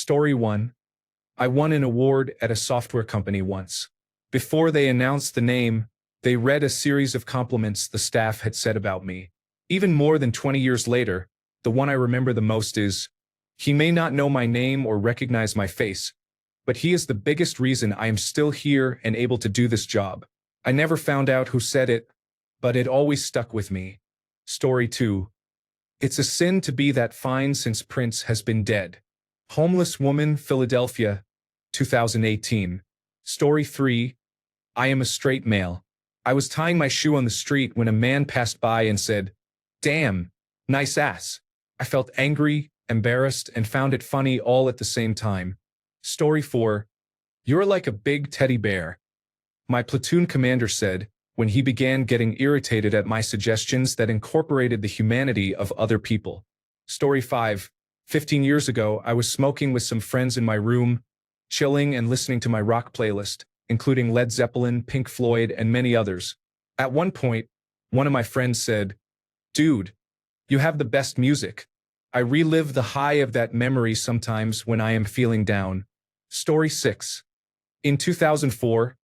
Story 1. I won an award at a software company once. Before they announced the name, they read a series of compliments the staff had said about me. Even more than 20 years later, the one I remember the most is, "He may not know my name or recognize my face, but he is the biggest reason I am still here and able to do this job." I never found out who said it, but it always stuck with me. Story 2. It's a sin to be that fine since Prince has been dead. Homeless woman, Philadelphia, 2018. Story 3. I am a straight male. I was tying my shoe on the street when a man passed by and said, "Damn, nice ass." I felt angry, embarrassed, and found it funny all at the same time. Story 4. You're like a big teddy bear. My platoon commander said, when he began getting irritated at my suggestions that incorporated the humanity of other people. Story 5. 15 years ago, I was smoking with some friends in my room, chilling and listening to my rock playlist, including Led Zeppelin, Pink Floyd, and many others. At one point, one of my friends said, "Dude, you have the best music." I relive the high of that memory sometimes when I am feeling down. Story 6. In 2004,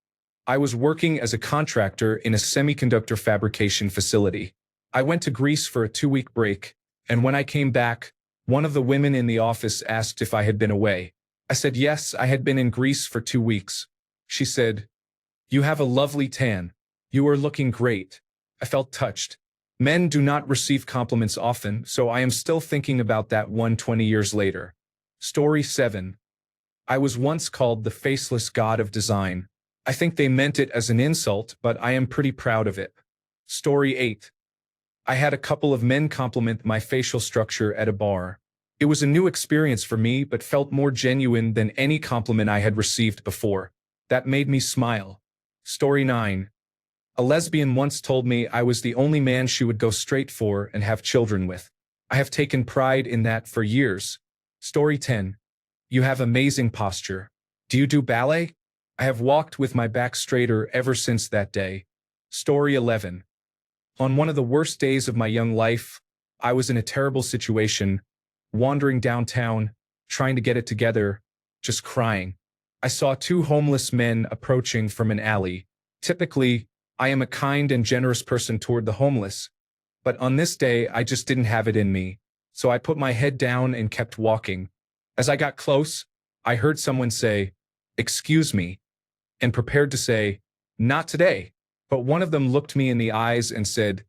I was working as a contractor in a semiconductor fabrication facility. I went to Greece for a 2-week break, and when I came back, one of the women in the office asked if I had been away. I said yes, I had been in Greece for 2 weeks. She said, "You have a lovely tan. You are looking great." I felt touched. Men do not receive compliments often, so I am still thinking about that one 20 years later. Story 7. I was once called the faceless god of design. I think they meant it as an insult, but I am pretty proud of it. Story 8. I had a couple of men compliment my facial structure at a bar. It was a new experience for me, but felt more genuine than any compliment I had received before. That made me smile. Story 9. A lesbian once told me I was the only man she would go straight for and have children with. I have taken pride in that for years. Story 10. You have amazing posture. Do you do ballet? I have walked with my back straighter ever since that day. Story 11. On one of the worst days of my young life, I was in a terrible situation, wandering downtown, trying to get it together, just crying. I saw 2 homeless men approaching from an alley. Typically, I am a kind and generous person toward the homeless, but on this day I just didn't have it in me, so I put my head down and kept walking. As I got close, I heard someone say, "Excuse me," and prepared to say, "Not today." But one of them looked me in the eyes and said,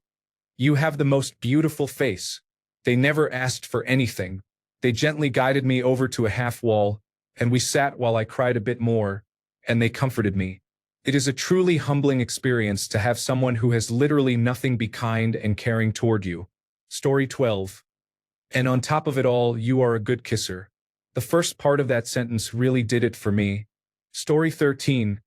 "You have the most beautiful face." They never asked for anything. They gently guided me over to a half wall, and we sat while I cried a bit more, and they comforted me. It is a truly humbling experience to have someone who has literally nothing be kind and caring toward you. Story 12. And on top of it all, you are a good kisser. The first part of that sentence really did it for me. Story 13.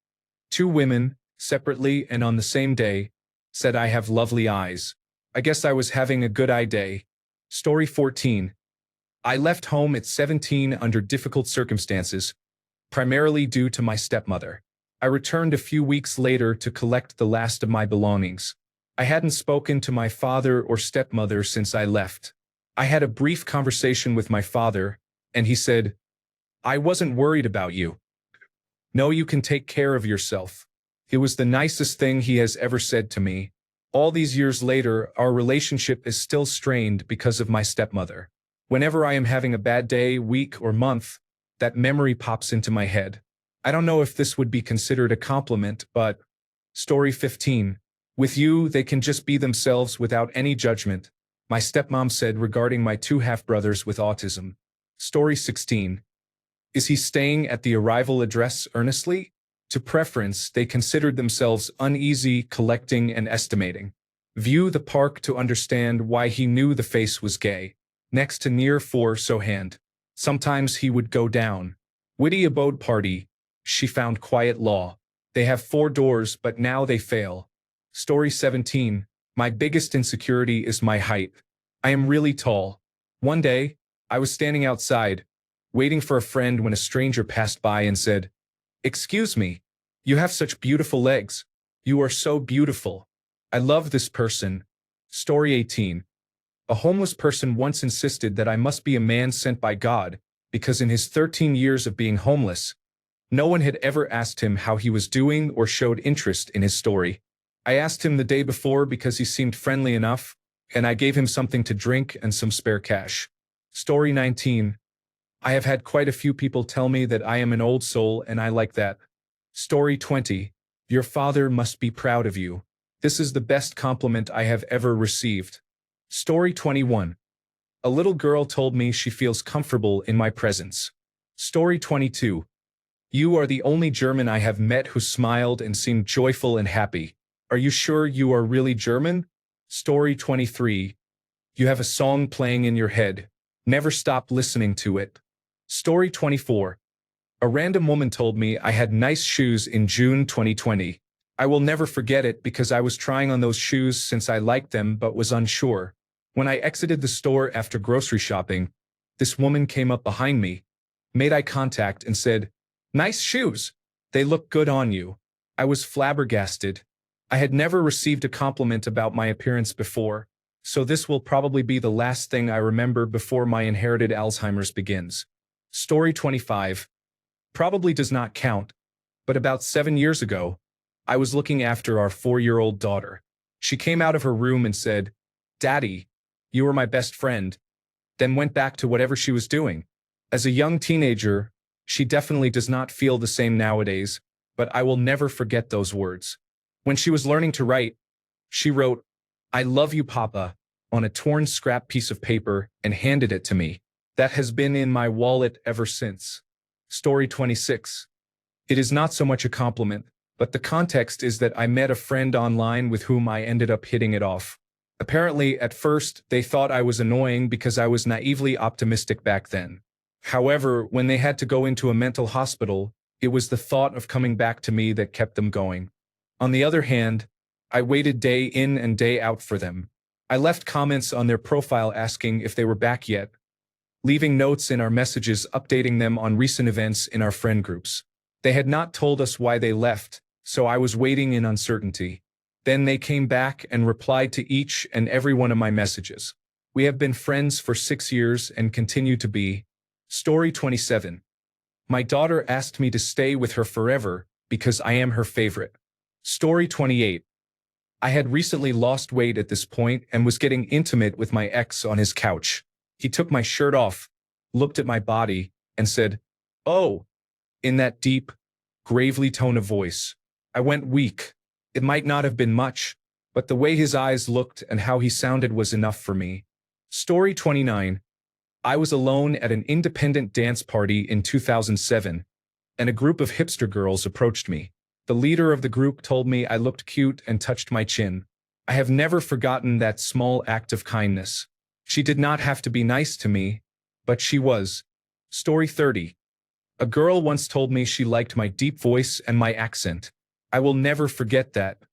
2 women, separately and on the same day, said I have lovely eyes. I guess I was having a good eye day. Story 14. I left home at 17 under difficult circumstances, primarily due to my stepmother. I returned a few weeks later to collect the last of my belongings. I hadn't spoken to my father or stepmother since I left. I had a brief conversation with my father, and he said, "I wasn't worried about you. No, you can take care of yourself." It was the nicest thing he has ever said to me. All these years later, our relationship is still strained because of my stepmother. Whenever I am having a bad day, week, or month, that memory pops into my head. I don't know if this would be considered a compliment, but... Story 15. With you, they can just be themselves without any judgment, my stepmom said regarding my 2 half-brothers with autism. Story 16. Is he staying at the arrival address earnestly? To preference, they considered themselves uneasy, collecting, and estimating. View the park to understand why he knew the face was gay. Next to near 4 so hand. Sometimes he would go down. Witty abode party. She found quiet law. They have 4 doors, but now they fail. Story 17. My biggest insecurity is my height. I am really tall. One day, I was standing outside, waiting for a friend when a stranger passed by and said, "Excuse me, you have such beautiful legs. You are so beautiful. I love this person." Story 18. A homeless person once insisted that I must be a man sent by God, because in his 13 years of being homeless, no one had ever asked him how he was doing or showed interest in his story. I asked him the day before because he seemed friendly enough, and I gave him something to drink and some spare cash. Story 19. I have had quite a few people tell me that I am an old soul, and I like that. Story 20. Your father must be proud of you. This is the best compliment I have ever received. Story 21. A little girl told me she feels comfortable in my presence. Story 22. You are the only German I have met who smiled and seemed joyful and happy. Are you sure you are really German? Story 23. You have a song playing in your head. Never stop listening to it. Story 24. A random woman told me I had nice shoes in June 2020. I will never forget it because I was trying on those shoes since I liked them but was unsure. When I exited the store after grocery shopping, this woman came up behind me, made eye contact and said, "Nice shoes. They look good on you." I was flabbergasted. I had never received a compliment about my appearance before, so this will probably be the last thing I remember before my inherited Alzheimer's begins. Story 25. Probably does not count, but about 7 years ago, I was looking after our 4-year-old daughter. She came out of her room and said, "Daddy, you were my best friend," then went back to whatever she was doing. As a young teenager, she definitely does not feel the same nowadays, but I will never forget those words. When she was learning to write, she wrote, "I love you, Papa," on a torn scrap piece of paper and handed it to me. That has been in my wallet ever since. Story 26. It is not so much a compliment, but the context is that I met a friend online with whom I ended up hitting it off. Apparently, at first, they thought I was annoying because I was naively optimistic back then. However, when they had to go into a mental hospital, it was the thought of coming back to me that kept them going. On the other hand, I waited day in and day out for them. I left comments on their profile asking if they were back yet, leaving notes in our messages updating them on recent events in our friend groups. They had not told us why they left, so I was waiting in uncertainty. Then they came back and replied to each and every one of my messages. We have been friends for 6 years and continue to be. Story 27. My daughter asked me to stay with her forever because I am her favorite. Story 28. I had recently lost weight at this point and was getting intimate with my ex on his couch. He took my shirt off, looked at my body, and said, "Oh," in that deep, gravely tone of voice. I went weak. It might not have been much, but the way his eyes looked and how he sounded was enough for me. Story 29. I was alone at an independent dance party in 2007, and a group of hipster girls approached me. The leader of the group told me I looked cute and touched my chin. I have never forgotten that small act of kindness. She did not have to be nice to me, but she was. Story 30. A girl once told me she liked my deep voice and my accent. I will never forget that.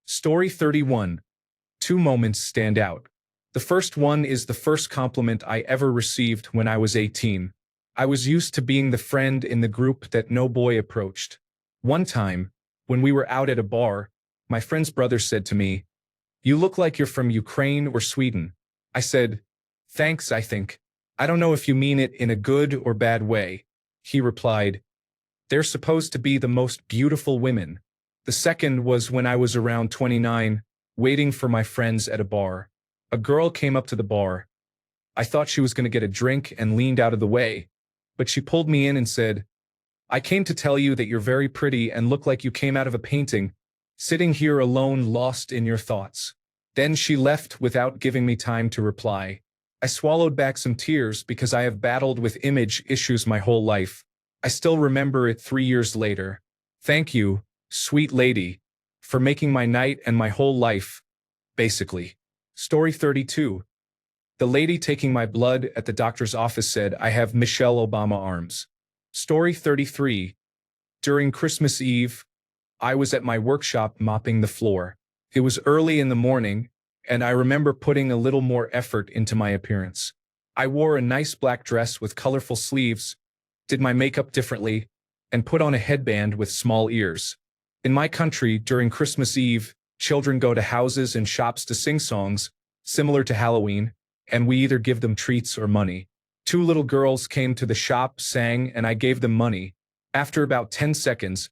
Story 31. 2 moments stand out. The first one is the first compliment I ever received when I was 18. I was used to being the friend in the group that no boy approached. One time, when we were out at a bar, my friend's brother said to me, "You look like you're from Ukraine or Sweden." I said, "Thanks, I think. I don't know if you mean it in a good or bad way." He replied, "They're supposed to be the most beautiful women." The second was when I was around 29, waiting for my friends at a bar. A girl came up to the bar. I thought she was going to get a drink and leaned out of the way, but she pulled me in and said, "I came to tell you that you're very pretty and look like you came out of a painting, sitting here alone lost in your thoughts." Then she left without giving me time to reply. I swallowed back some tears because I have battled with image issues my whole life. I still remember it 3 years later. Thank you, sweet lady, for making my night and my whole life, basically. Story 32. The lady taking my blood at the doctor's office said I have Michelle Obama arms. Story 33. During Christmas Eve, I was at my workshop mopping the floor. It was early in the morning, and I remember putting a little more effort into my appearance. I wore a nice black dress with colorful sleeves, did my makeup differently, and put on a headband with small ears. In my country, during Christmas Eve, children go to houses and shops to sing songs, similar to Halloween, and we either give them treats or money. Two little girls came to the shop, sang, and I gave them money. After about 10 seconds,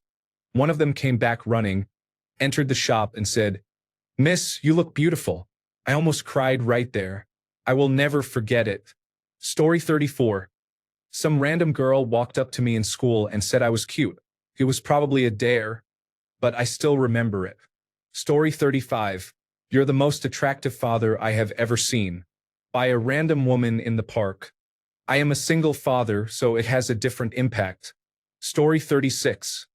one of them came back running, entered the shop and said, "Miss, you look beautiful." I almost cried right there. I will never forget it. Story 34. Some random girl walked up to me in school and said I was cute. It was probably a dare, but I still remember it. Story 35. You're the most attractive father I have ever seen. By a random woman in the park. I am a single father, so it has a different impact. Story 36.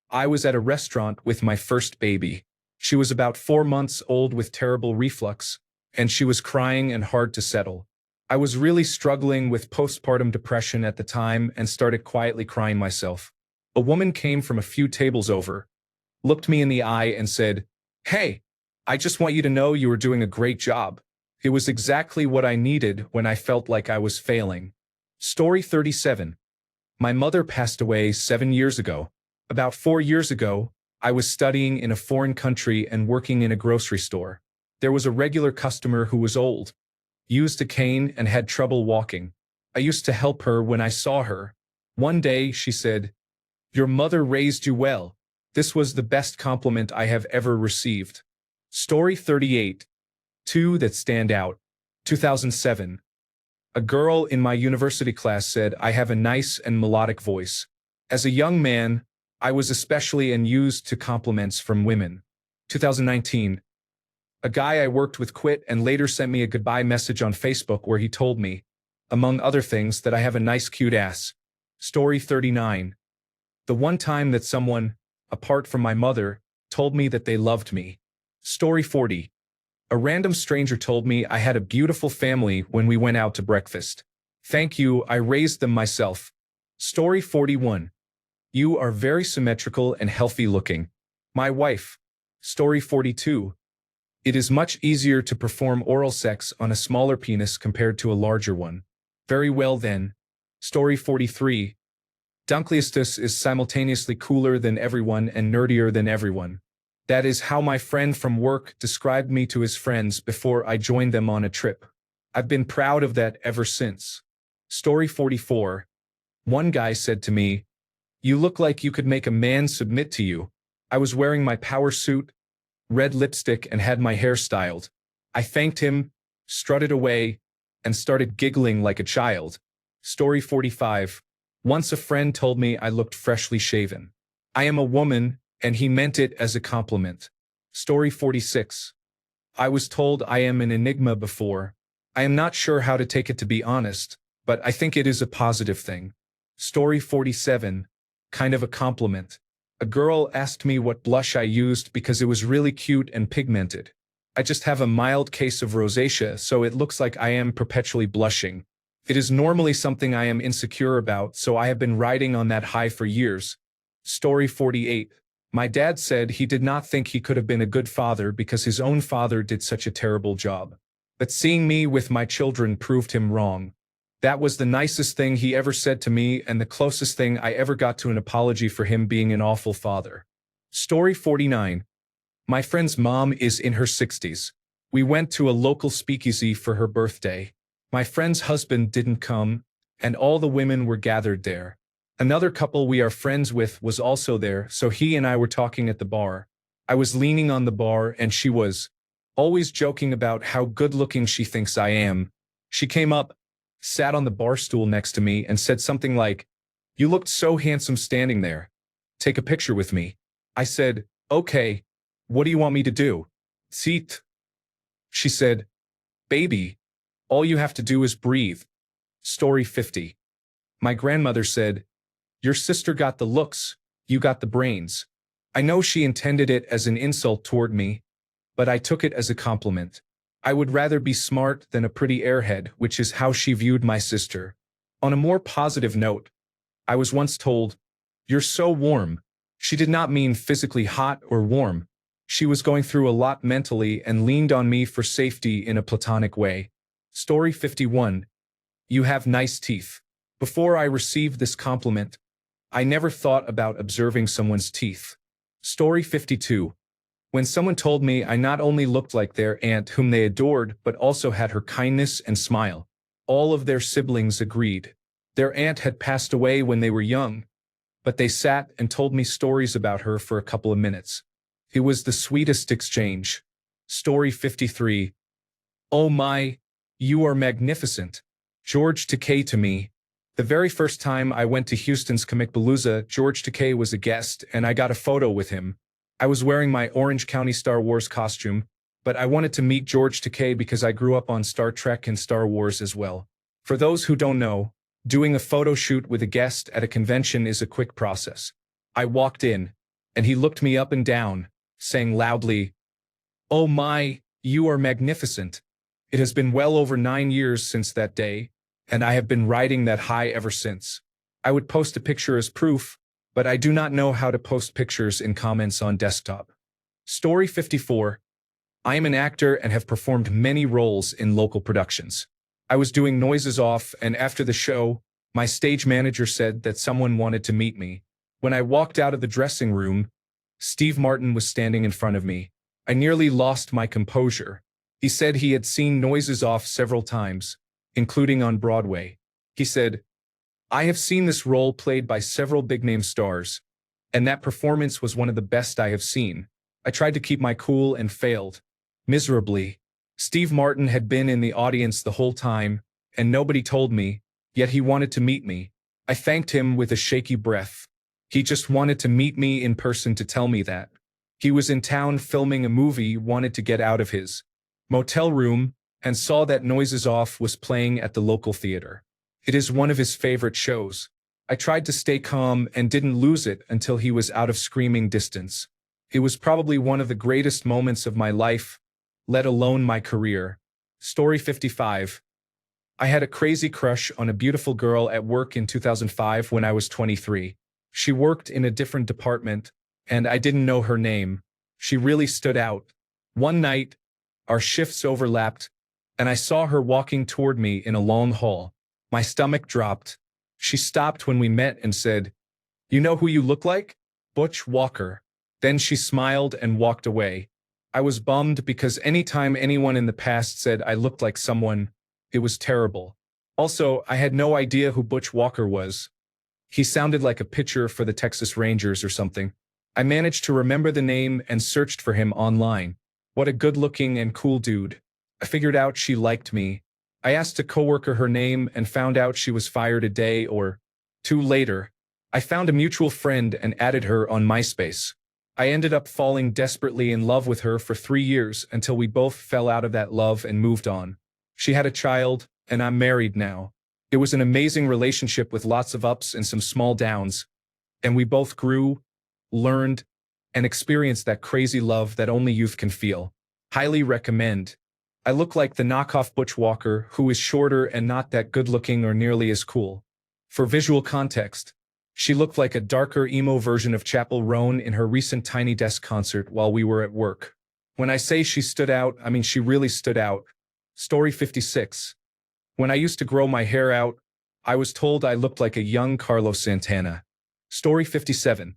I was at a restaurant with my first baby. She was about 4 months old with terrible reflux, and she was crying and hard to settle. I was really struggling with postpartum depression at the time and started quietly crying myself. A woman came from a few tables over, looked me in the eye and said, "Hey, I just want you to know you are doing a great job." It was exactly what I needed when I felt like I was failing. Story 37. My mother passed away 7 years ago. About 4 years ago, I was studying in a foreign country and working in a grocery store. There was a regular customer who was old, used a cane and had trouble walking. I used to help her when I saw her. One day, she said, "Your mother raised you well." This was the best compliment I have ever received. Story 38. Two that stand out. 2007. A girl in my university class said I have a nice and melodic voice. As a young man, I was especially unused to compliments from women. 2019. A guy I worked with quit and later sent me a goodbye message on Facebook where he told me, among other things, that I have a nice cute ass. Story 39. The one time that someone, apart from my mother, told me that they loved me. Story 40. A random stranger told me I had a beautiful family when we went out to breakfast. Thank you, I raised them myself. Story 41. You are very symmetrical and healthy looking. My wife. Story 42. It is much easier to perform oral sex on a smaller penis compared to a larger one. Very well then. Story 43. Dunkleistus is simultaneously cooler than everyone and nerdier than everyone. That is how my friend from work described me to his friends before I joined them on a trip. I've been proud of that ever since. Story 44. One guy said to me, "You look like you could make a man submit to you." I was wearing my power suit, red lipstick, and had my hair styled. I thanked him, strutted away, and started giggling like a child. Story 45. Once a friend told me I looked freshly shaven. I am a woman, and he meant it as a compliment. Story 46. I was told I am an enigma before. I am not sure how to take it, to be honest, but I think it is a positive thing. Story 47. Kind of a compliment. A girl asked me what blush I used because it was really cute and pigmented. I just have a mild case of rosacea, so it looks like I am perpetually blushing. It is normally something I am insecure about, so I have been riding on that high for years. Story 48. My dad said he did not think he could have been a good father because his own father did such a terrible job. But seeing me with my children proved him wrong. That was the nicest thing he ever said to me and the closest thing I ever got to an apology for him being an awful father. Story 49. My friend's mom is in her 60s. We went to a local speakeasy for her birthday. My friend's husband didn't come, and all the women were gathered there. Another couple we are friends with was also there, so he and I were talking at the bar. I was leaning on the bar and she was always joking about how good-looking she thinks I am. She came up, sat on the bar stool next to me and said something like, "You looked so handsome standing there. Take a picture with me." I said, "Okay, what do you want me to do?" "Sit." She said, "Baby, all you have to do is breathe." Story 50. My grandmother said, "Your sister got the looks, you got the brains." I know she intended it as an insult toward me, but I took it as a compliment. I would rather be smart than a pretty airhead, which is how she viewed my sister. On a more positive note, I was once told, "You're so warm." She did not mean physically hot or warm. She was going through a lot mentally and leaned on me for safety in a platonic way. Story 51. You have nice teeth. Before I received this compliment, I never thought about observing someone's teeth. Story 52. When someone told me I not only looked like their aunt whom they adored but also had her kindness and smile. All of their siblings agreed. Their aunt had passed away when they were young, but they sat and told me stories about her for a couple of minutes. It was the sweetest exchange. Story 53. Oh my, you are magnificent. George Takei to me. The very first time I went to Houston's Comicpalooza, George Takei was a guest and I got a photo with him. I was wearing my Orange County Star Wars costume, but I wanted to meet George Takei because I grew up on Star Trek and Star Wars as well. For those who don't know, doing a photo shoot with a guest at a convention is a quick process. I walked in, and he looked me up and down, saying loudly, "Oh my, you are magnificent." It has been well over 9 years since that day, and I have been riding that high ever since. I would post a picture as proof, but I do not know how to post pictures in comments on desktop. Story 54. I am an actor and have performed many roles in local productions. I was doing Noises Off, and after the show, my stage manager said that someone wanted to meet me. When I walked out of the dressing room, Steve Martin was standing in front of me. I nearly lost my composure. He said he had seen Noises Off several times, including on Broadway. He said, "I have seen this role played by several big-name stars, and that performance was one of the best I have seen." I tried to keep my cool and failed miserably. Steve Martin had been in the audience the whole time, and nobody told me, yet he wanted to meet me. I thanked him with a shaky breath. He just wanted to meet me in person to tell me that. He was in town filming a movie, wanted to get out of his motel room, and saw that Noises Off was playing at the local theater. It is one of his favorite shows. I tried to stay calm and didn't lose it until he was out of screaming distance. It was probably one of the greatest moments of my life, let alone my career. Story 55. I had a crazy crush on a beautiful girl at work in 2005 when I was 23. She worked in a different department, and I didn't know her name. She really stood out. One night, our shifts overlapped, and I saw her walking toward me in a long hall. My stomach dropped. She stopped when we met and said, "You know who you look like? Butch Walker." Then she smiled and walked away. I was bummed because anytime anyone in the past said I looked like someone, it was terrible. Also, I had no idea who Butch Walker was. He sounded like a pitcher for the Texas Rangers or something. I managed to remember the name and searched for him online. What a good-looking and cool dude. I figured out she liked me. I asked a coworker her name and found out she was fired a day or two later. I found a mutual friend and added her on MySpace. I ended up falling desperately in love with her for 3 years until we both fell out of that love and moved on. She had a child, and I'm married now. It was an amazing relationship with lots of ups and some small downs, and we both grew, learned, and experienced that crazy love that only youth can feel. Highly recommend. I look like the knockoff Butch Walker, who is shorter and not that good-looking or nearly as cool. For visual context, she looked like a darker emo version of Chappell Roan in her recent Tiny Desk concert while we were at work. When I say she stood out, I mean she really stood out. Story 56. When I used to grow my hair out, I was told I looked like a young Carlos Santana. Story 57.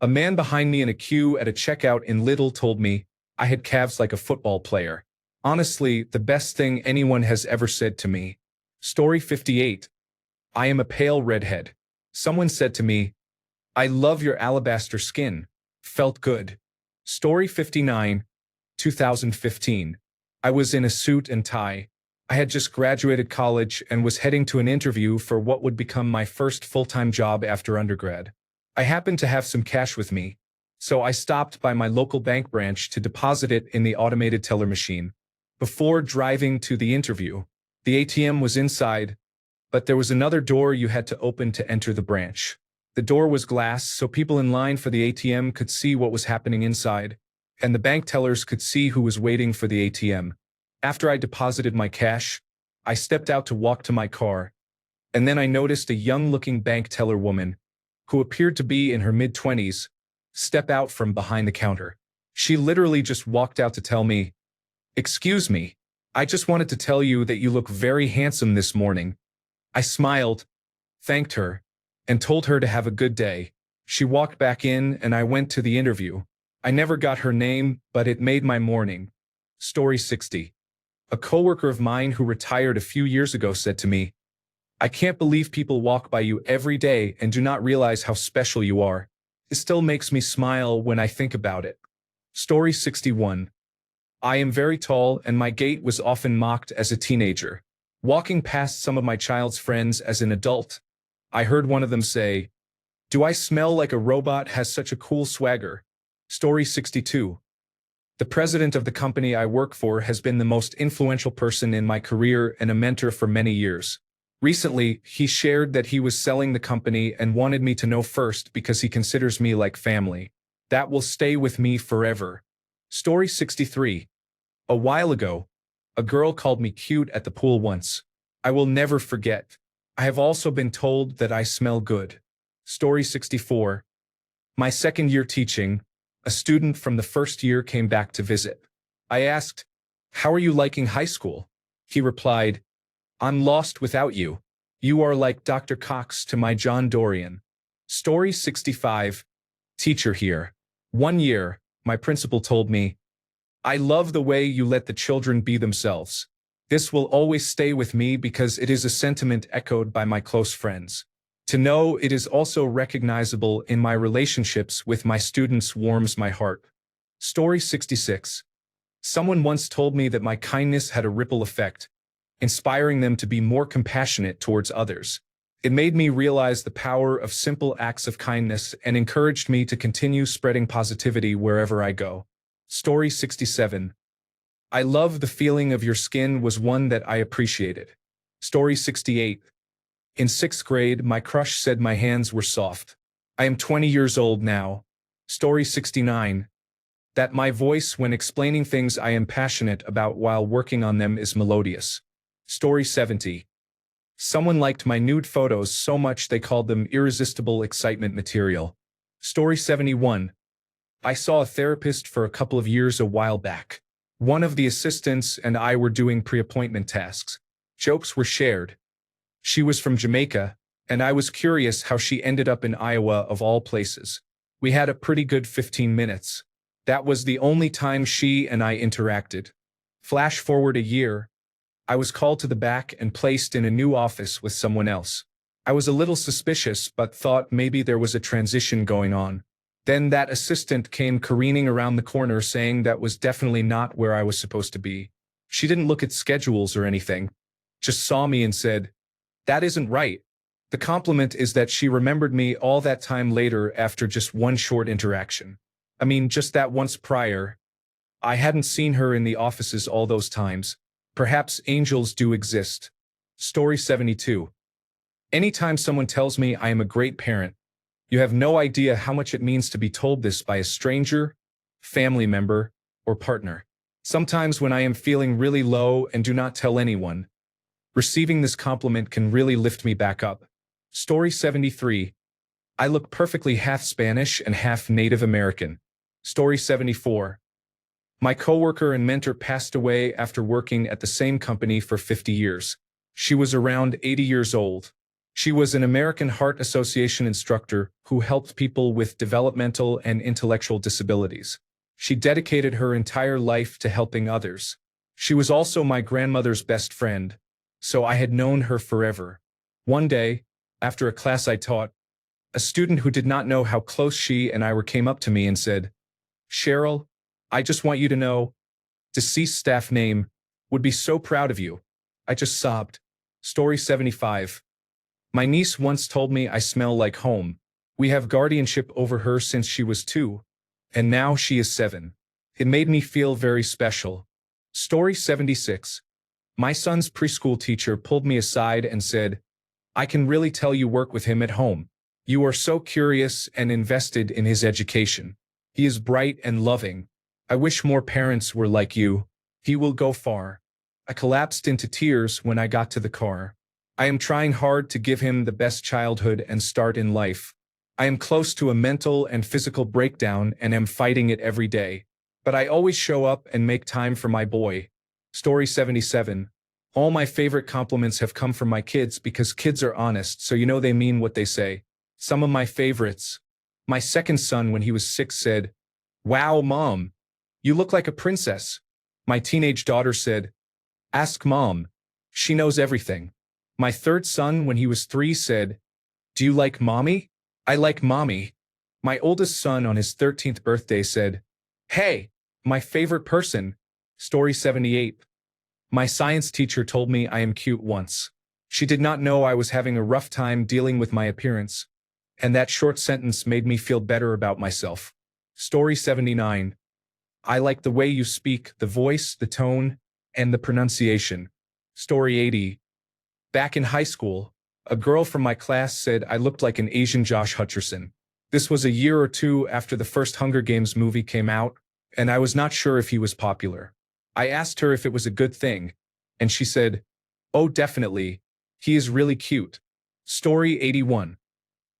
A man behind me in a queue at a checkout in Lidl told me I had calves like a football player. Honestly, the best thing anyone has ever said to me. Story 58. I am a pale redhead. Someone said to me, "I love your alabaster skin." Felt good. Story 59. 2015. I was in a suit and tie. I had just graduated college and was heading to an interview for what would become my first full-time job after undergrad. I happened to have some cash with me, so I stopped by my local bank branch to deposit it in the automated teller machine. Before driving to the interview, the ATM was inside, but there was another door you had to open to enter the branch. The door was glass, so people in line for the ATM could see what was happening inside, and the bank tellers could see who was waiting for the ATM. After I deposited my cash, I stepped out to walk to my car, and then I noticed a young-looking bank teller woman, who appeared to be in her mid-20s, step out from behind the counter. She literally just walked out to tell me, "Excuse me, I just wanted to tell you that you look very handsome this morning." I smiled, thanked her, and told her to have a good day. She walked back in and I went to the interview. I never got her name, but it made my morning. Story 60. A coworker of mine who retired a few years ago said to me, "I can't believe people walk by you every day and do not realize how special you are. It still makes me smile when I think about it." Story 61. I am very tall and my gait was often mocked as a teenager. Walking past some of my child's friends as an adult, I heard one of them say, "Do I smell like a robot has such a cool swagger?" Story 62. The president of the company I work for has been the most influential person in my career and a mentor for many years. Recently, he shared that he was selling the company and wanted me to know first because he considers me like family. That will stay with me forever. Story 63. A while ago, a girl called me cute at the pool once. I will never forget. I have also been told that I smell good. Story 64. My second year teaching, a student from the first year came back to visit. I asked, "How are you liking high school?" He replied, "I'm lost without you. You are like Dr. Cox to my John Dorian." Story 65. Teacher here. One year, my principal told me, "I love the way you let the children be themselves. This will always stay with me because it is a sentiment echoed by my close friends. To know it is also recognizable in my relationships with my students warms my heart." Story 66. Someone once told me that my kindness had a ripple effect, inspiring them to be more compassionate towards others. It made me realize the power of simple acts of kindness and encouraged me to continue spreading positivity wherever I go. Story 67. I love the feeling of your skin was one that I appreciated. Story 68. In 6th grade, my crush said my hands were soft. I am 20 years old now. Story 69. That my voice when explaining things I am passionate about while working on them is melodious. Story 70. Someone liked my nude photos so much they called them irresistible excitement material. Story 71. I saw a therapist for a couple of years a while back. One of the assistants and I were doing pre-appointment tasks. Jokes were shared. She was from Jamaica, and I was curious how she ended up in Iowa of all places. We had a pretty good 15 minutes. That was the only time she and I interacted. Flash forward a year, I was called to the back and placed in a new office with someone else. I was a little suspicious but thought maybe there was a transition going on. Then that assistant came careening around the corner saying that was definitely not where I was supposed to be. She didn't look at schedules or anything, just saw me and said, "That isn't right." The compliment is that she remembered me all that time later after just one short interaction. I mean, just that once prior. I hadn't seen her in the offices all those times. Perhaps angels do exist. Story 72. Anytime someone tells me I am a great parent, you have no idea how much it means to be told this by a stranger, family member, or partner. Sometimes when I am feeling really low and do not tell anyone, receiving this compliment can really lift me back up. Story 73. I look perfectly half Spanish and half Native American. Story 74. My coworker and mentor passed away after working at the same company for 50 years. She was around 80 years old. She was an American Heart Association instructor who helped people with developmental and intellectual disabilities. She dedicated her entire life to helping others. She was also my grandmother's best friend, so I had known her forever. One day, after a class I taught, a student who did not know how close she and I were came up to me and said, "Cheryl, I just want you to know, deceased staff name, would be so proud of you." I just sobbed. Story 75. My niece once told me I smell like home. We have guardianship over her since she was 2, and now she is 7. It made me feel very special. Story 76. My son's preschool teacher pulled me aside and said, "I can really tell you work with him at home. You are so curious and invested in his education. He is bright and loving. I wish more parents were like you. He will go far." I collapsed into tears when I got to the car. I am trying hard to give him the best childhood and start in life. I am close to a mental and physical breakdown and am fighting it every day. But I always show up and make time for my boy. Story 77. All my favorite compliments have come from my kids because kids are honest, so you know they mean what they say. Some of my favorites. My second son, when he was 6, said, "Wow, Mom, you look like a princess." My teenage daughter said, Ask mom. She knows everything. My third son, when he was 3, said, "Do you like mommy?" "I like mommy." My oldest son on his 13th birthday said, "Hey, my favorite person." Story 78. My science teacher told me I am cute once. She did not know I was having a rough time dealing with my appearance, and that short sentence made me feel better about myself. Story 79. I like the way you speak, the voice, the tone, and the pronunciation. Story 80. Back in high school, a girl from my class said I looked like an Asian Josh Hutcherson. This was a year or two after the first Hunger Games movie came out, and I was not sure if he was popular. I asked her if it was a good thing, and she said, "Oh, definitely. He is really cute." Story 81.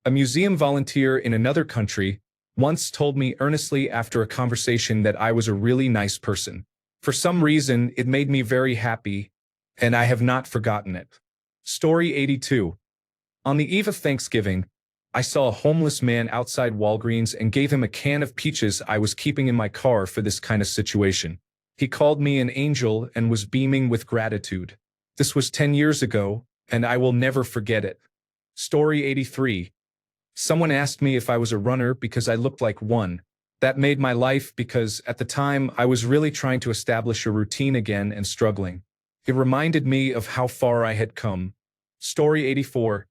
A museum volunteer in another country once told me earnestly after a conversation that I was a really nice person. For some reason, it made me very happy, and I have not forgotten it. Story 82. On the eve of Thanksgiving, I saw a homeless man outside Walgreens and gave him a can of peaches I was keeping in my car for this kind of situation. He called me an angel and was beaming with gratitude. This was 10 years ago, and I will never forget it. Story 83. Someone asked me if I was a runner because I looked like one. That made my life because, at the time, I was really trying to establish a routine again and struggling. It reminded me of how far I had come. Story 84.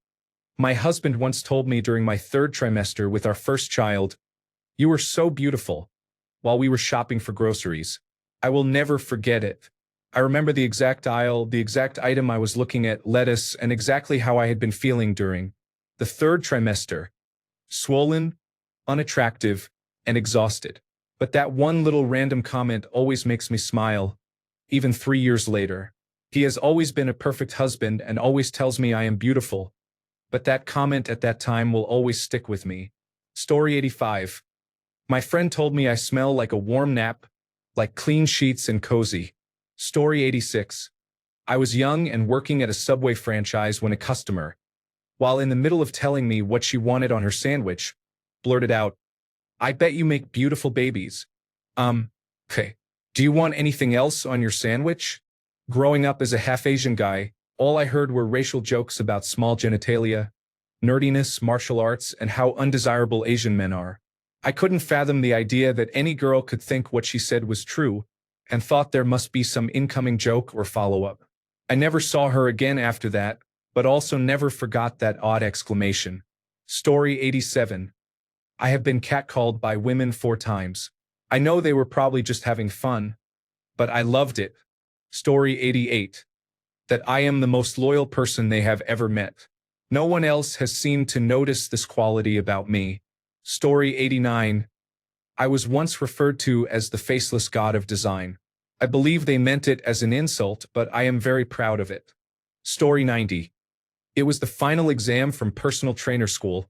My husband once told me during my 3rd trimester with our first child, "You were so beautiful," while we were shopping for groceries. I will never forget it. I remember the exact aisle, the exact item I was looking at, lettuce, and exactly how I had been feeling during the 3rd trimester. Swollen, unattractive, and exhausted. But that one little random comment always makes me smile, even 3 years later. He has always been a perfect husband and always tells me I am beautiful. But that comment at that time will always stick with me. Story 85. My friend told me I smell like a warm nap, like clean sheets and cozy. Story 86. I was young and working at a Subway franchise when a customer, while in the middle of telling me what she wanted on her sandwich, blurted out, "I bet you make beautiful babies." Okay. Do you want anything else on your sandwich? Growing up as a half-Asian guy, all I heard were racial jokes about small genitalia, nerdiness, martial arts, and how undesirable Asian men are. I couldn't fathom the idea that any girl could think what she said was true, and thought there must be some incoming joke or follow-up. I never saw her again after that, but also never forgot that odd exclamation. Story 87. I have been catcalled by women 4 times. I know they were probably just having fun, but I loved it. Story 88. That I am the most loyal person they have ever met. No one else has seemed to notice this quality about me. Story 89. I was once referred to as the faceless god of design. I believe they meant it as an insult, but I am very proud of it. Story 90. It was the final exam from personal trainer school,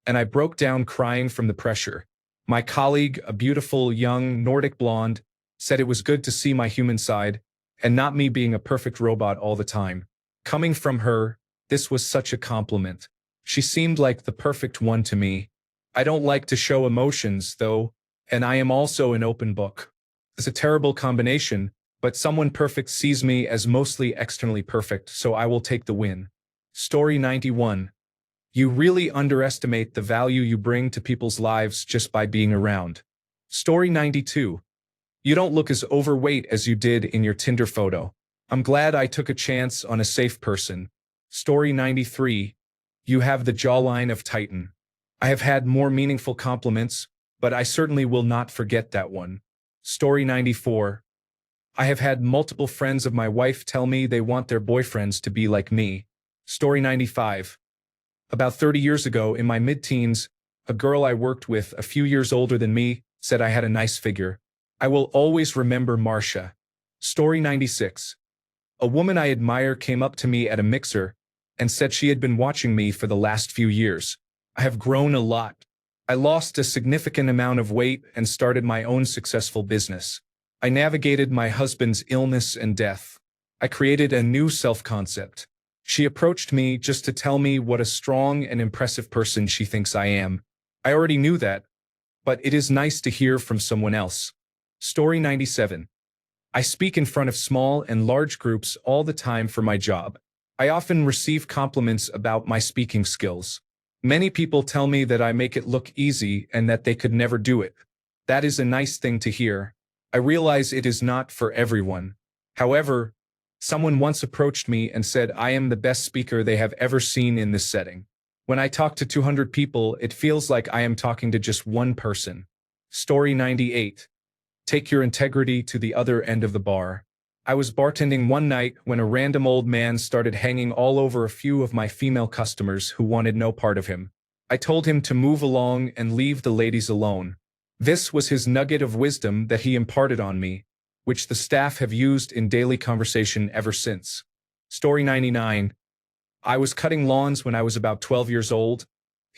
and I broke down crying from the pressure. My colleague, a beautiful, young, Nordic blonde, said it was good to see my human side, and not me being a perfect robot all the time. Coming from her, this was such a compliment. She seemed like the perfect one to me. I don't like to show emotions, though, and I am also an open book. It's a terrible combination, but someone perfect sees me as mostly externally perfect, so I will take the win. Story 91. You really underestimate the value you bring to people's lives just by being around. Story 92. You don't look as overweight as you did in your Tinder photo. I'm glad I took a chance on a safe person. Story 93. You have the jawline of Titan. I have had more meaningful compliments, but I certainly will not forget that one. Story 94. I have had multiple friends of my wife tell me they want their boyfriends to be like me. Story 95. About 30 years ago, in my mid-teens, a girl I worked with, a few years older than me, said I had a nice figure. I will always remember Marcia. Story 96. A woman I admire came up to me at a mixer and said she had been watching me for the last few years. I have grown a lot. I lost a significant amount of weight and started my own successful business. I navigated my husband's illness and death. I created a new self-concept. She approached me just to tell me what a strong and impressive person she thinks I am. I already knew that, but it is nice to hear from someone else. Story 97. I speak in front of small and large groups all the time for my job. I often receive compliments about my speaking skills. Many people tell me that I make it look easy and that they could never do it. That is a nice thing to hear. I realize it is not for everyone. However, someone once approached me and said I am the best speaker they have ever seen in this setting. When I talk to 200 people, it feels like I am talking to just one person. Story 98. Take your integrity to the other end of the bar. I was bartending one night when a random old man started hanging all over a few of my female customers who wanted no part of him. I told him to move along and leave the ladies alone. This was his nugget of wisdom that he imparted on me, which the staff have used in daily conversation ever since. Story 99. I was cutting lawns when I was about 12 years old,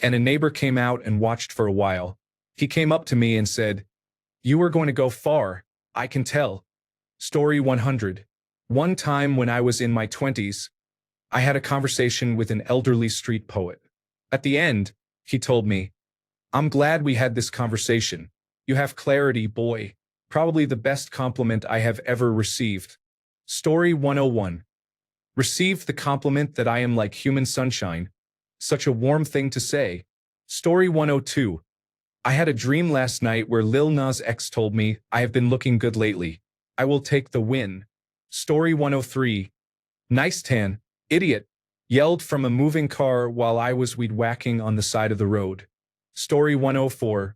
and a neighbor came out and watched for a while. He came up to me and said, "You are going to go far, I can tell." Story 100. One time when I was in my 20s, I had a conversation with an elderly street poet. At the end, he told me, "I'm glad we had this conversation. You have clarity, boy." Probably the best compliment I have ever received. Story 101. Received the compliment that I am like human sunshine. Such a warm thing to say. Story 102. I had a dream last night where Lil Nas X told me, "I have been looking good lately. I will take the win." Story 103. Nice tan, idiot, yelled from a moving car while I was weed whacking on the side of the road. Story 104.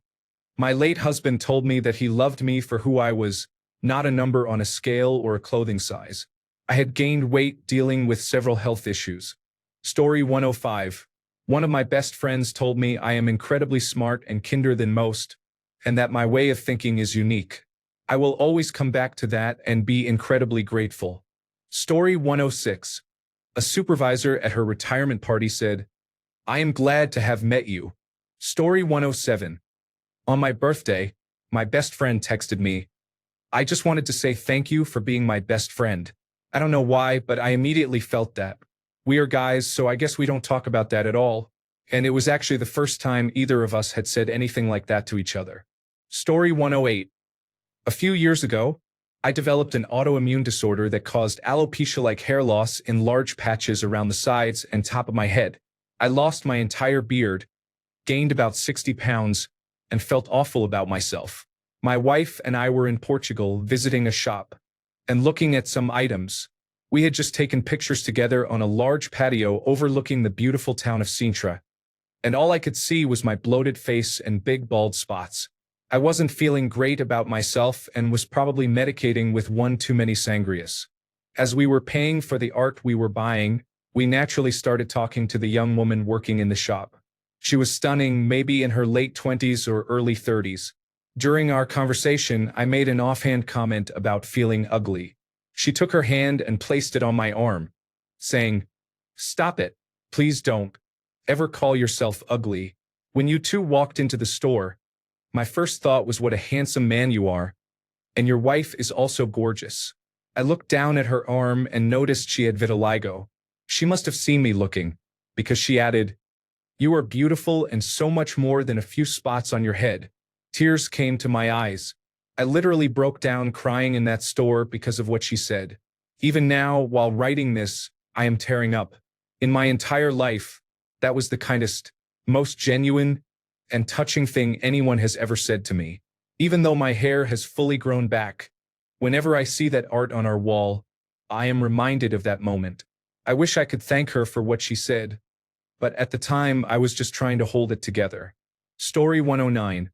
My late husband told me that he loved me for who I was, not a number on a scale or a clothing size. I had gained weight dealing with several health issues. Story 105. One of my best friends told me I am incredibly smart and kinder than most, and that my way of thinking is unique. I will always come back to that and be incredibly grateful. Story 106. A supervisor at her retirement party said, "I am glad to have met you." Story 107. On my birthday, my best friend texted me, "I just wanted to say thank you for being my best friend." I don't know why, but I immediately felt that. We are guys, so I guess we don't talk about that at all. And it was actually the first time either of us had said anything like that to each other. Story 108. A few years ago, I developed an autoimmune disorder that caused alopecia-like hair loss in large patches around the sides and top of my head. I lost my entire beard, gained about 60 pounds, and felt awful about myself. My wife and I were in Portugal visiting a shop and looking at some items. We had just taken pictures together on a large patio overlooking the beautiful town of Sintra, and all I could see was my bloated face and big bald spots. I wasn't feeling great about myself and was probably medicating with one too many sangrias. As we were paying for the art we were buying, we naturally started talking to the young woman working in the shop. She was stunning, maybe in her late 20s or early 30s. During our conversation, I made an offhand comment about feeling ugly. She took her hand and placed it on my arm, saying, "Stop it. Please don't ever call yourself ugly." When you two walked into the store, my first thought was what a handsome man you are, and your wife is also gorgeous. I looked down at her arm and noticed she had vitiligo. She must have seen me looking, because she added, "You are beautiful and so much more than a few spots on your head." Tears came to my eyes. I literally broke down crying in that store because of what she said. Even now, while writing this, I am tearing up. In my entire life, that was the kindest, most genuine, and touching thing anyone has ever said to me. Even though my hair has fully grown back, whenever I see that art on our wall, I am reminded of that moment. I wish I could thank her for what she said, but at the time I was just trying to hold it together. Story 109.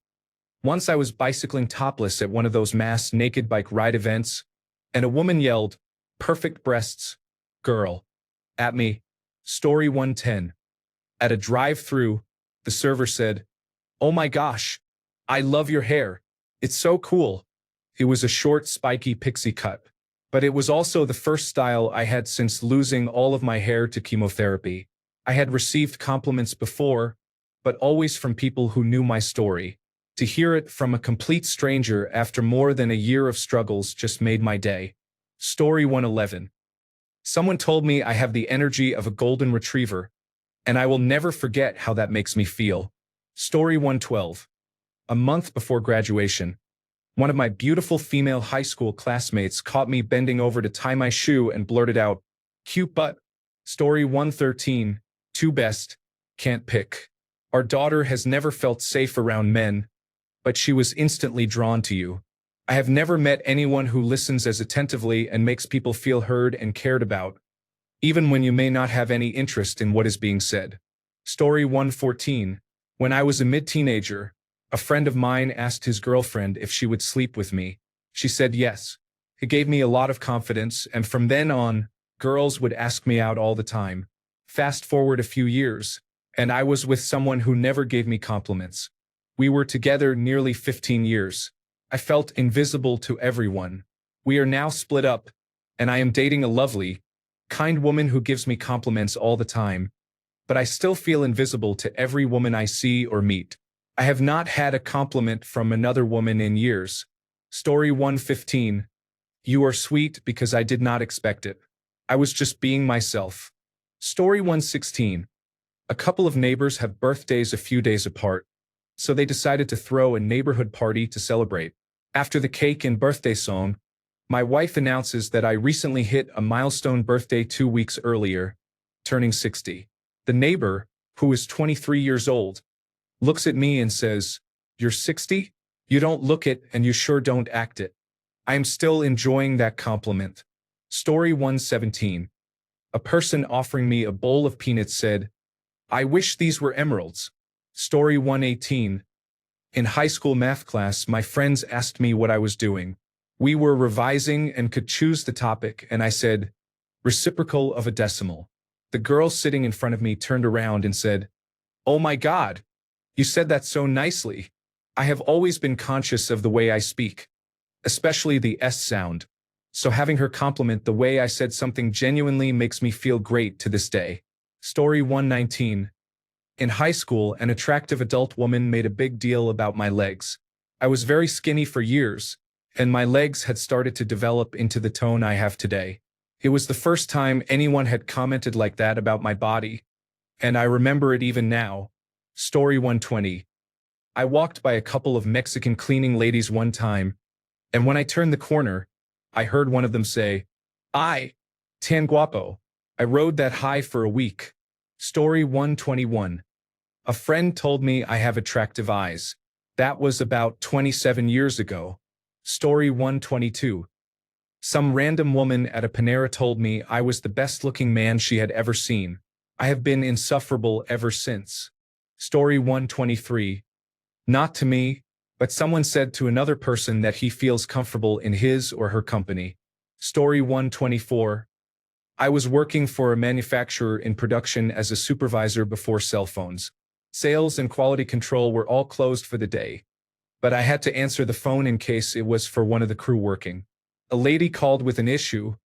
Once I was bicycling topless at one of those mass naked bike ride events, and a woman yelled, "Perfect breasts, girl," at me. Story 110. At a drive-thru, the server said, "Oh my gosh, I love your hair. It's so cool." It was a short, spiky pixie cut, but it was also the first style I had since losing all of my hair to chemotherapy. I had received compliments before, but always from people who knew my story. To hear it from a complete stranger after more than a year of struggles just made my day. Story 111. Someone told me I have the energy of a golden retriever, and I will never forget how that makes me feel. Story 112. A month before graduation, One of my beautiful female high school classmates caught me bending over to tie my shoe and blurted out, "Cute butt." Story 113, two best, can't pick. Our daughter has never felt safe around men, but she was instantly drawn to you. I have never met anyone who listens as attentively and makes people feel heard and cared about, even when you may not have any interest in what is being said. Story 114. When I was a mid-teenager, a friend of mine asked his girlfriend if she would sleep with me. She said yes. It gave me a lot of confidence, and from then on, girls would ask me out all the time. Fast forward a few years, and I was with someone who never gave me compliments. We were together nearly 15 years. I felt invisible to everyone. We are now split up, and I am dating a lovely, kind woman who gives me compliments all the time. But I still feel invisible to every woman I see or meet. I have not had a compliment from another woman in years. Story 115. You are sweet because I did not expect it. I was just being myself. Story 116. A couple of neighbors have birthdays a few days apart, so they decided to throw a neighborhood party to celebrate. After the cake and birthday song, my wife announces that I recently hit a milestone birthday 2 weeks earlier, turning 60. The neighbor, who is 23 years old, looks at me and says, "You're 60? You don't look it and you sure don't act it." I am still enjoying that compliment. Story 117. A person offering me a bowl of peanuts said, "I wish these were emeralds." Story 118. In high school math class, my friends asked me what I was doing. We were revising and could choose the topic, and I said, "Reciprocal of a decimal." The girl sitting in front of me turned around and said, "Oh my God, you said that so nicely." I have always been conscious of the way I speak, especially the S sound, so having her compliment the way I said something genuinely makes me feel great to this day. Story 119. In high school, an attractive adult woman made a big deal about my legs. I was very skinny for years, and my legs had started to develop into the tone I have today. It was the first time anyone had commented like that about my body, and I remember it even now. Story 120. I walked by a couple of Mexican cleaning ladies one time, and when I turned the corner, I heard one of them say, "Ay, tan guapo." I rode that high for a week. Story 121. A friend told me I have attractive eyes. That was about 27 years ago. Story 122. Some random woman at a Panera told me I was the best-looking man she had ever seen. I have been insufferable ever since. Story 123. Not to me, but someone said to another person that he feels comfortable in his or her company. Story 124. I was working for a manufacturer in production as a supervisor before cell phones. Sales and quality control were all closed for the day, but I had to answer the phone in case it was for one of the crew working. A lady called with an issue,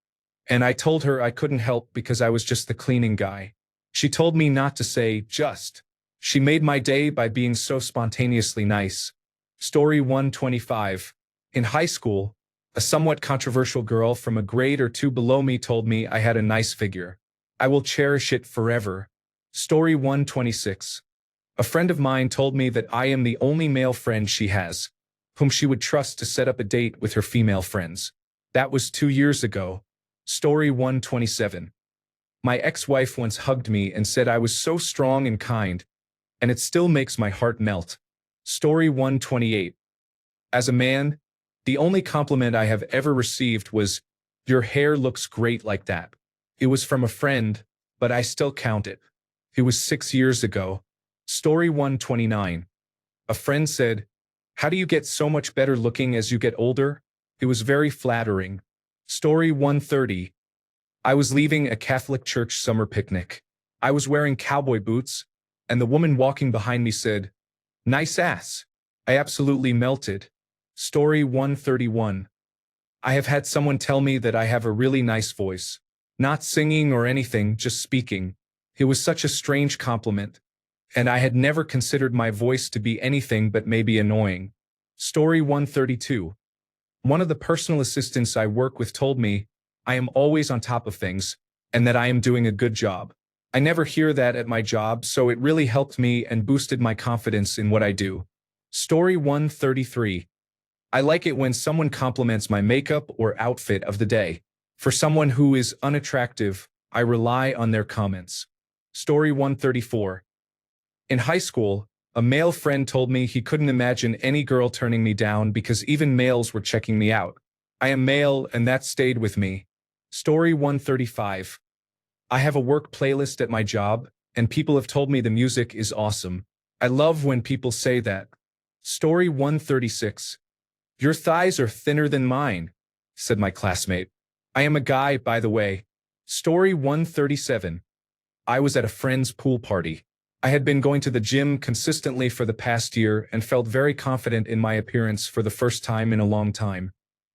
and I told her I couldn't help because I was just the cleaning guy. She told me not to say just. She made my day by being so spontaneously nice. Story 125. In high school, a somewhat controversial girl from a grade or two below me told me I had a nice figure. I will cherish it forever. Story 126. A friend of mine told me that I am the only male friend she has, whom she would trust to set up a date with her female friends. That was 2 years ago. Story 127. My ex-wife once hugged me and said I was so strong and kind, and it still makes my heart melt. Story 128. As a man, the only compliment I have ever received was, "Your hair looks great like that." It was from a friend, but I still count it. It was 6 years ago. Story 129. A friend said, "How do you get so much better looking as you get older?" It was very flattering. Story 130. I was leaving a Catholic church summer picnic. I was wearing cowboy boots, and the woman walking behind me said, "Nice ass." I absolutely melted. Story 131. I have had someone tell me that I have a really nice voice. Not singing or anything, just speaking. It was such a strange compliment, and I had never considered my voice to be anything but maybe annoying. Story 132. One of the personal assistants I work with told me I am always on top of things, and that I am doing a good job. I never hear that at my job, so it really helped me and boosted my confidence in what I do. Story 133. I like it when someone compliments my makeup or outfit of the day. For someone who is unattractive, I rely on their comments. Story 134. In high school, a male friend told me he couldn't imagine any girl turning me down because even males were checking me out. I am male and that stayed with me. Story 135. I have a work playlist at my job, and people have told me the music is awesome. I love when people say that. Story 136. Your thighs are thinner than mine, said my classmate. I am a guy, by the way. Story 137. I was at a friend's pool party. I had been going to the gym consistently for the past year and felt very confident in my appearance for the first time in a long time.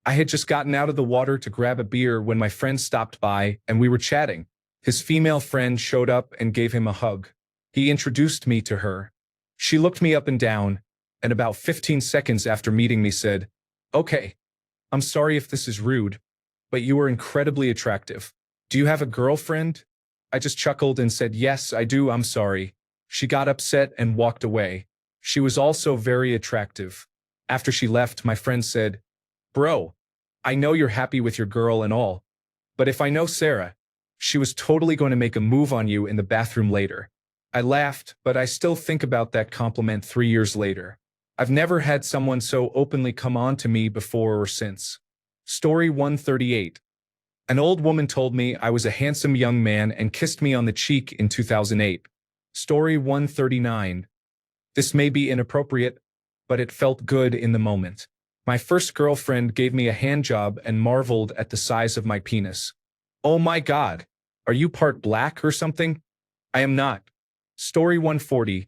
I had just gotten out of the water to grab a beer when my friend stopped by and we were chatting. His female friend showed up and gave him a hug. He introduced me to her. She looked me up and down, and about 15 seconds after meeting me said, "Okay, I'm sorry if this is rude, but you are incredibly attractive. Do you have a girlfriend?" I just chuckled and said, "Yes, I do, I'm sorry." She got upset and walked away. She was also very attractive. After she left, my friend said, "Bro, I know you're happy with your girl and all, but if I know Sarah, she was totally going to make a move on you in the bathroom later." I laughed, but I still think about that compliment 3 years later. I've never had someone so openly come on to me before or since. Story 138. An old woman told me I was a handsome young man and kissed me on the cheek in 2008. Story 139. This may be inappropriate, but it felt good in the moment. My first girlfriend gave me a handjob and marveled at the size of my penis. "Oh my God, are you part black or something?" I am not. Story 140.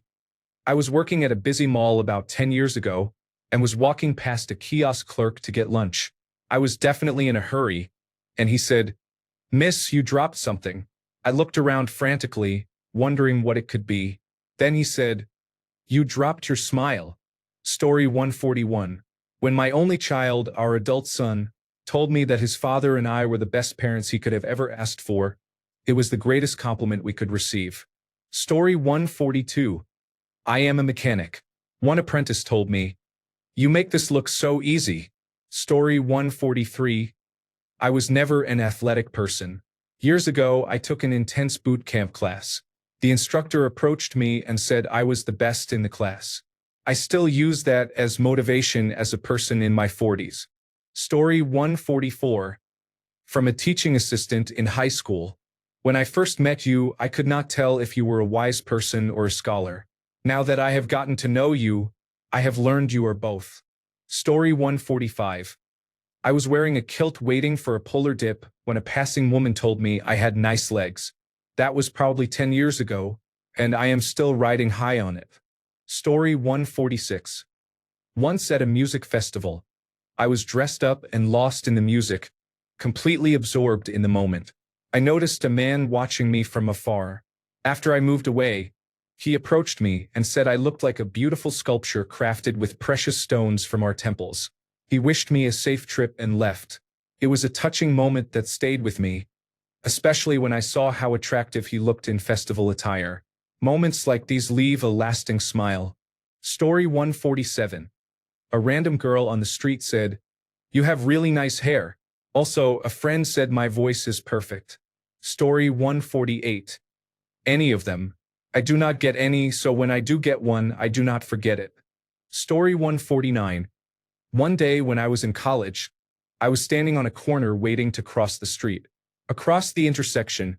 I was working at a busy mall about 10 years ago and was walking past a kiosk clerk to get lunch. I was definitely in a hurry, and he said, "Miss, you dropped something." I looked around frantically, wondering what it could be. Then he said, "You dropped your smile." Story 141. When my only child, our adult son, told me that his father and I were the best parents he could have ever asked for, it was the greatest compliment we could receive. Story 142. I am a mechanic. One apprentice told me, "You make this look so easy." Story 143. I was never an athletic person. Years ago, I took an intense boot camp class. The instructor approached me and said I was the best in the class. I still use that as motivation as a person in my 40s. Story 144. From a teaching assistant in high school. When I first met you, I could not tell if you were a wise person or a scholar. Now that I have gotten to know you, I have learned you are both. Story 145. I was wearing a kilt waiting for a polar dip when a passing woman told me I had nice legs. That was probably 10 years ago, and I am still riding high on it. Story 146. Once at a music festival, I was dressed up and lost in the music, completely absorbed in the moment. I noticed a man watching me from afar. After I moved away, he approached me and said I looked like a beautiful sculpture crafted with precious stones from our temples. He wished me a safe trip and left. It was a touching moment that stayed with me, especially when I saw how attractive he looked in festival attire. Moments like these leave a lasting smile. Story 147. A random girl on the street said, "You have really nice hair." Also, a friend said my voice is perfect. Story 148. Any of them. I do not get any, so when I do get one, I do not forget it. Story 149. One day when I was in college, I was standing on a corner waiting to cross the street. Across the intersection,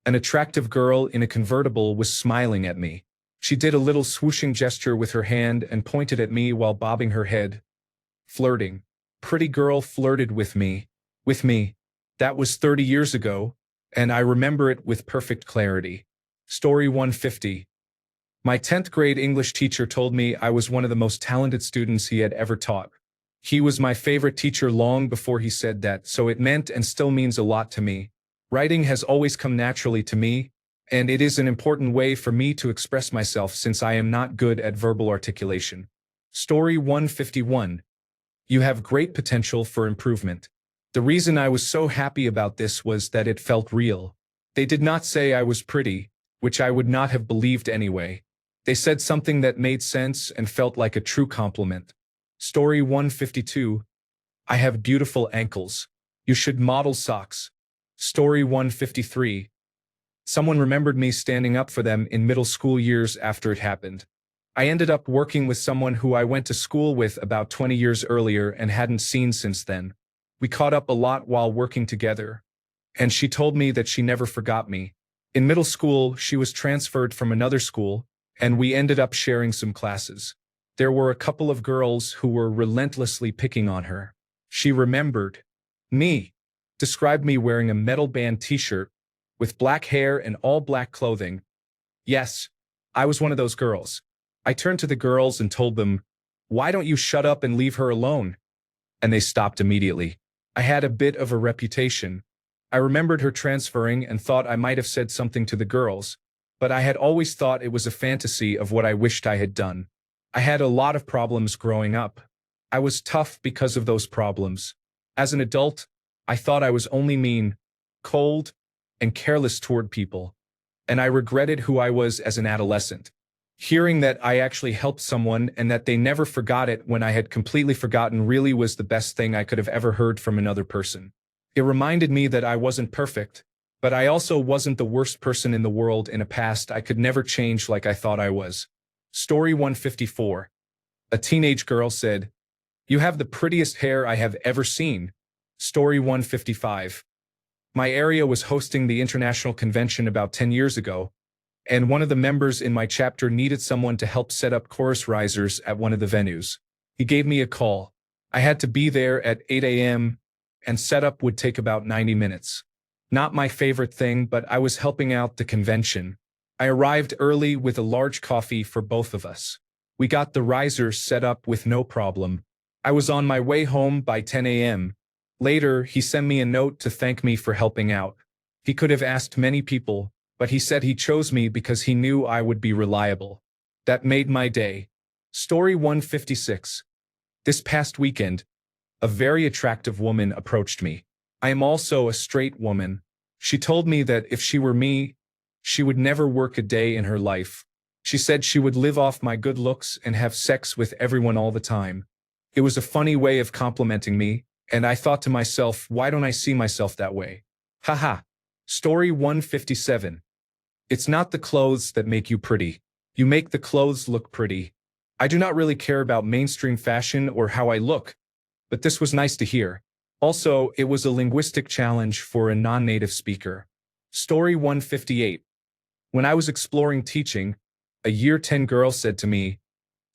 an attractive girl in a convertible was smiling at me. She did a little swooshing gesture with her hand and pointed at me while bobbing her head. Flirting. Pretty girl flirted with me. That was 30 years ago, and I remember it with perfect clarity. Story 150. My 10th grade English teacher told me I was one of the most talented students he had ever taught. He was my favorite teacher long before he said that, so it meant and still means a lot to me. Writing has always come naturally to me, and it is an important way for me to express myself since I am not good at verbal articulation. Story 151. You have great potential for improvement. The reason I was so happy about this was that it felt real. They did not say I was pretty, which I would not have believed anyway. They said something that made sense and felt like a true compliment. Story 152. I have beautiful ankles. You should model socks. Story 153. Someone remembered me standing up for them in middle school years after it happened. I ended up working with someone who I went to school with about 20 years earlier and hadn't seen since then. We caught up a lot while working together, and she told me that she never forgot me. In middle school, she was transferred from another school, and we ended up sharing some classes. There were a couple of girls who were relentlessly picking on her. She remembered me, described me wearing a metal band t-shirt, with black hair and all black clothing. Yes, I was one of those girls. I turned to the girls and told them, "Why don't you shut up and leave her alone?" And they stopped immediately. I had a bit of a reputation. I remembered her transferring and thought I might have said something to the girls, but I had always thought it was a fantasy of what I wished I had done. I had a lot of problems growing up. I was tough because of those problems. As an adult, I thought I was only mean, cold, and careless toward people, and I regretted who I was as an adolescent. Hearing that I actually helped someone and that they never forgot it when I had completely forgotten really was the best thing I could have ever heard from another person. It reminded me that I wasn't perfect, but I also wasn't the worst person in the world in a past I could never change like I thought I was. Story 154. A teenage girl said, "You have the prettiest hair I have ever seen." Story 155. My area was hosting the international convention about 10 years ago, and one of the members in my chapter needed someone to help set up chorus risers at one of the venues. He gave me a call. I had to be there at 8 a.m., and setup would take about 90 minutes. Not my favorite thing, but I was helping out the convention. I arrived early with a large coffee for both of us. We got the risers set up with no problem. I was on my way home by 10 a.m. Later, he sent me a note to thank me for helping out. He could have asked many people, but he said he chose me because he knew I would be reliable. That made my day. Story 156. This past weekend, a very attractive woman approached me. I am also a straight woman. She told me that if she were me, she would never work a day in her life. She said she would live off my good looks and have sex with everyone all the time. It was a funny way of complimenting me, and I thought to myself, why don't I see myself that way? Haha. Story 157. It's not the clothes that make you pretty. You make the clothes look pretty. I do not really care about mainstream fashion or how I look, but this was nice to hear. Also, it was a linguistic challenge for a non-native speaker. Story 158. When I was exploring teaching, a year 10 girl said to me,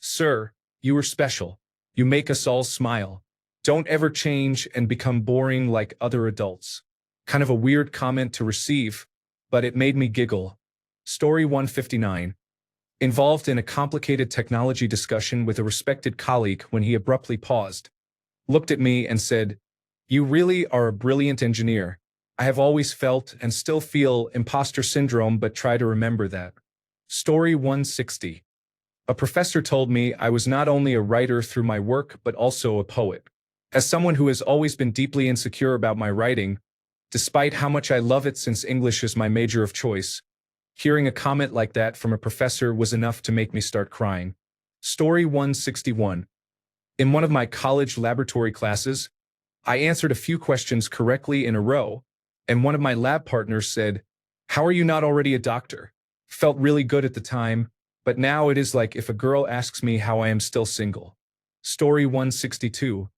"Sir, you are special. You make us all smile. Don't ever change and become boring like other adults." Kind of a weird comment to receive, but it made me giggle. Story 159. Involved in a complicated technology discussion with a respected colleague when he abruptly paused, looked at me and said, "You really are a brilliant engineer. I have always felt and still feel imposter syndrome, but try to remember that." Story 160. A professor told me I was not only a writer through my work but also a poet. As someone who has always been deeply insecure about my writing, despite how much I love it since English is my major of choice, hearing a comment like that from a professor was enough to make me start crying. Story 161. In one of my college laboratory classes, I answered a few questions correctly in a row, and one of my lab partners said, "How are you not already a doctor?" Felt really good at the time, but now it is like if a girl asks me how I am still single. Story 162.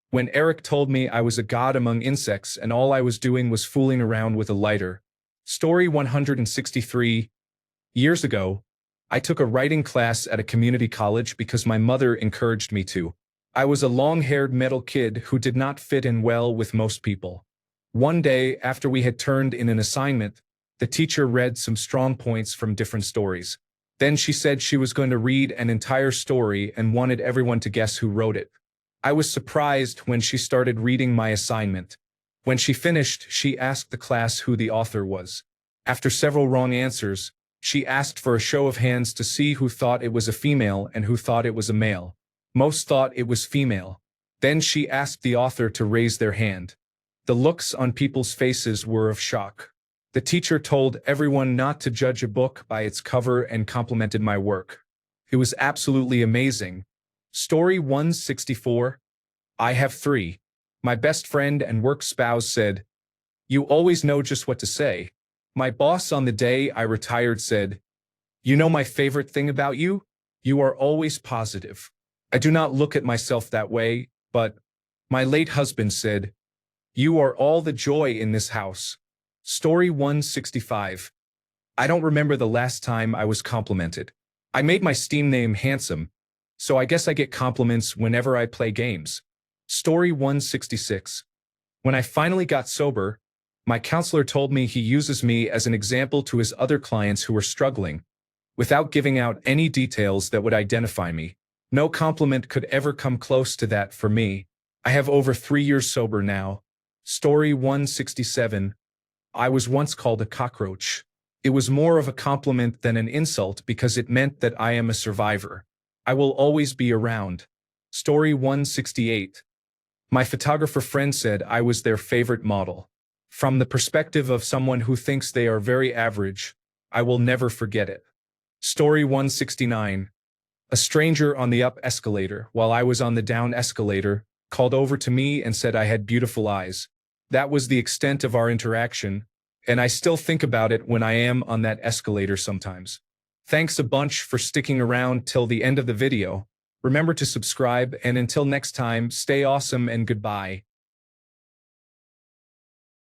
When Eric told me I was a god among insects and all I was doing was fooling around with a lighter. Story 163. Years ago, I took a writing class at a community college because my mother encouraged me to. I was a long-haired metal kid who did not fit in well with most people. One day, after we had turned in an assignment, the teacher read some strong points from different stories. Then she said she was going to read an entire story and wanted everyone to guess who wrote it. I was surprised when she started reading my assignment. When she finished, she asked the class who the author was. After several wrong answers, she asked for a show of hands to see who thought it was a female and who thought it was a male. Most thought it was female. Then she asked the author to raise their hand. The looks on people's faces were of shock. The teacher told everyone not to judge a book by its cover and complimented my work. It was absolutely amazing. Story 164. I have three. My best friend and work spouse said, "You always know just what to say." My boss on the day I retired said, "You know my favorite thing about you? You are always positive." I do not look at myself that way, but my late husband said, "You are all the joy in this house." Story 165. I don't remember the last time I was complimented. I made my Steam name handsome, so I guess I get compliments whenever I play games. Story 166. When I finally got sober, my counselor told me he uses me as an example to his other clients who are struggling, without giving out any details that would identify me. No compliment could ever come close to that for me. I have over 3 years sober now. Story 167. I was once called a cockroach. It was more of a compliment than an insult because it meant that I am a survivor. I will always be around. Story 168. My photographer friend said I was their favorite model. From the perspective of someone who thinks they are very average, I will never forget it. Story 169. A stranger on the up escalator, while I was on the down escalator, called over to me and said I had beautiful eyes. That was the extent of our interaction, and I still think about it when I am on that escalator sometimes. Thanks a bunch for sticking around till the end of the video. Remember to subscribe, and until next time, stay awesome and goodbye.